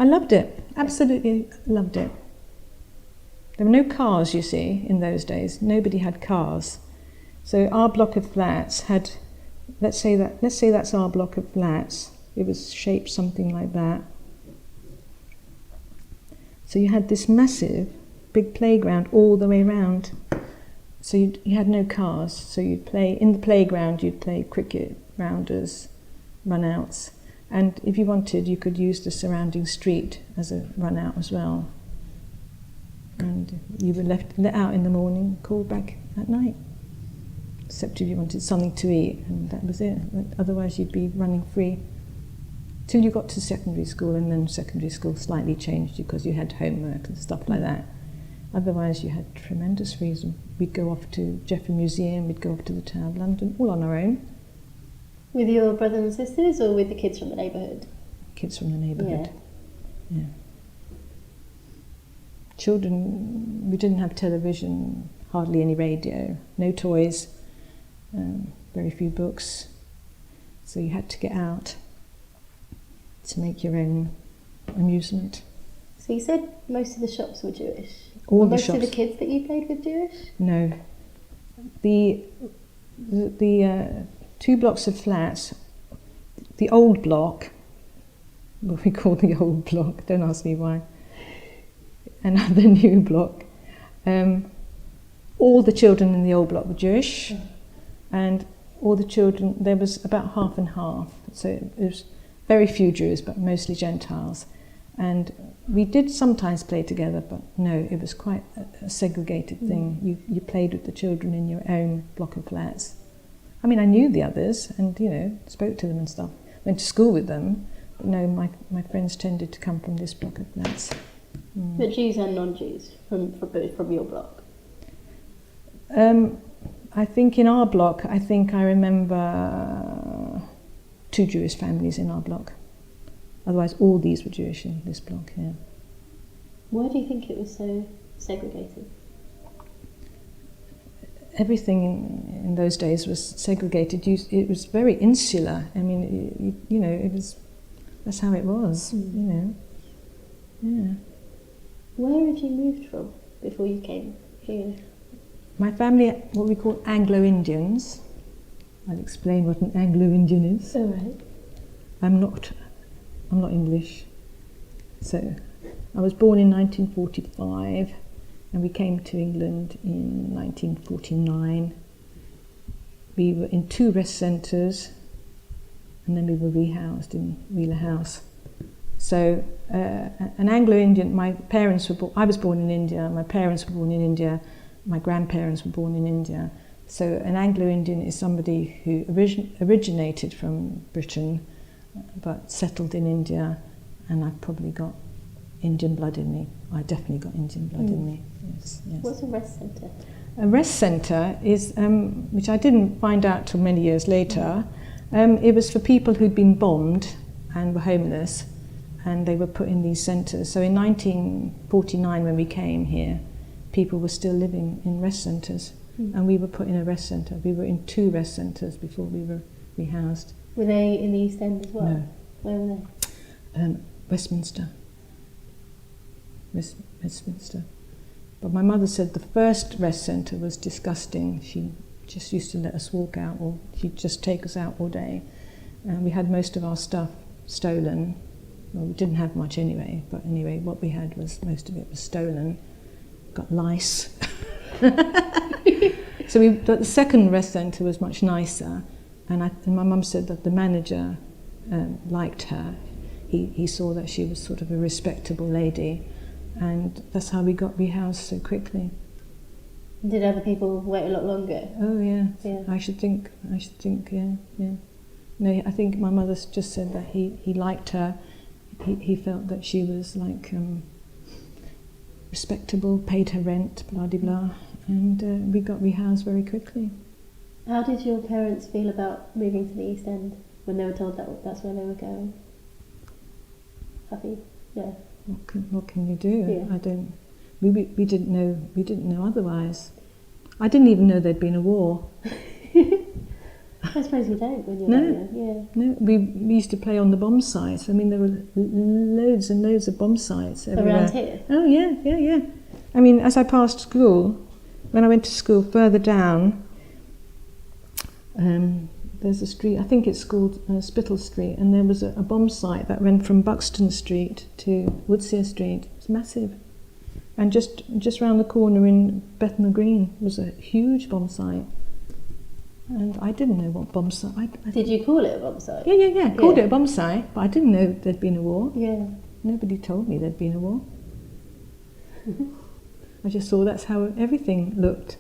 I loved it, absolutely loved it. There were no cars, you see, in those days. Nobody had cars. So our block of flats had, let's say that's our block of flats. It was shaped something like that. So you had this massive, big playground all the way around. So you had no cars. So you'd play, in the playground, you'd play cricket, rounders, run-outs. And if you wanted, you could use the surrounding street as a run-out as well. And you were let out in the morning, called back at night. Except if you wanted something to eat, and that was it. Otherwise you'd be running free. Till you got to secondary school, and then secondary school slightly changed because you had homework and stuff like that. Otherwise you had tremendous freedom. We'd go off to Jeffrey Museum, we'd go off to the Tower of London, all on our own. With your brothers and sisters, or with the kids from the neighbourhood? Kids from the neighbourhood. Yeah. Children, we didn't have television, hardly any radio, no toys, very few books. So you had to get out to make your own amusement. So you said most of the shops were Jewish? All the most shops. Most of the kids that you played with Jewish? No. The two blocks of flats, the old block, what we call the old block, don't ask me why, and the new block, all the children in the old block were Jewish, and all the children, there was about half and half, so it was very few Jews, but mostly Gentiles. And we did sometimes play together, but no, it was quite a segregated thing. You played with the children in your own block of flats. I mean, I knew the others and, you know, spoke to them and stuff. Went to school with them, but no, my friends tended to come from this block of flats. But Jews and non-Jews from your block? I think in our block, I remember 2 Jewish families in our block. Otherwise, all these were Jewish in this block, yeah. Why do you think it was so segregated? Everything in those days was segregated. It was very insular. I mean, you know, that's how it was, you know. Yeah. Where have you moved from before you came here? My family, what we call Anglo-Indians. I'll explain what an Anglo-Indian is. All right. I'm not English. So I was born in 1945 and we came to England in 1949. We were in 2 rest centres and then we were rehoused in Wheler House. So an Anglo-Indian, I was born in India, my parents were born in India, my grandparents were born in India. So an Anglo-Indian is somebody who originated from Britain but settled in India, and I've probably got Indian blood in me. I definitely got Indian blood in me. Yes, yes. What's a rest centre? A rest centre is, which I didn't find out till many years later, it was for people who'd been bombed and were homeless, and they were put in these centres. So in 1949, when we came here, people were still living in rest centres, and we were put in a rest centre. We were in 2 rest centres before we were rehoused. Were they in the East End as well? No. Where were they? Westminster. Westminster. But my mother said the first rest centre was disgusting. She just used to let us walk out, or she'd just take us out all day. And we had most of our stuff stolen. Well, we didn't have much anyway, but anyway, what we had was, most of it was stolen. Got lice. So the second rest centre was much nicer, and my mum said that the manager liked her. He saw that she was sort of a respectable lady, and that's how we got rehoused so quickly. Did other people wait a lot longer? Oh yeah. Yeah. I should think, yeah. No, I think my mother just said that he liked her. He felt that she was like respectable, paid her rent, blah de blah, and we got rehoused very quickly. How did your parents feel about moving to the East End when they were told that that's where they were going? Happy? Yeah. What can you do? Yeah. I don't. We didn't know. We didn't know otherwise. I didn't even know there'd been a war. I suppose you don't when you're No. that young. No, we used to play on the bomb sites. I mean, there were loads and loads of bomb sites Yeah. everywhere. Around here. Oh, yeah. I mean, as I passed school, when I went to school further down, there's a street, I think it's called Spittal Street, and there was a bomb site that went from Buxton Street to Woodsear Street. It's massive. And just round the corner in Bethnal Green was a huge bomb site. And I didn't know what bomb site... Did you call it a bomb site? Yeah. Called it a bomb site, but I didn't know there'd been a war. Yeah. Nobody told me there'd been a war. I just thought that's how everything looked.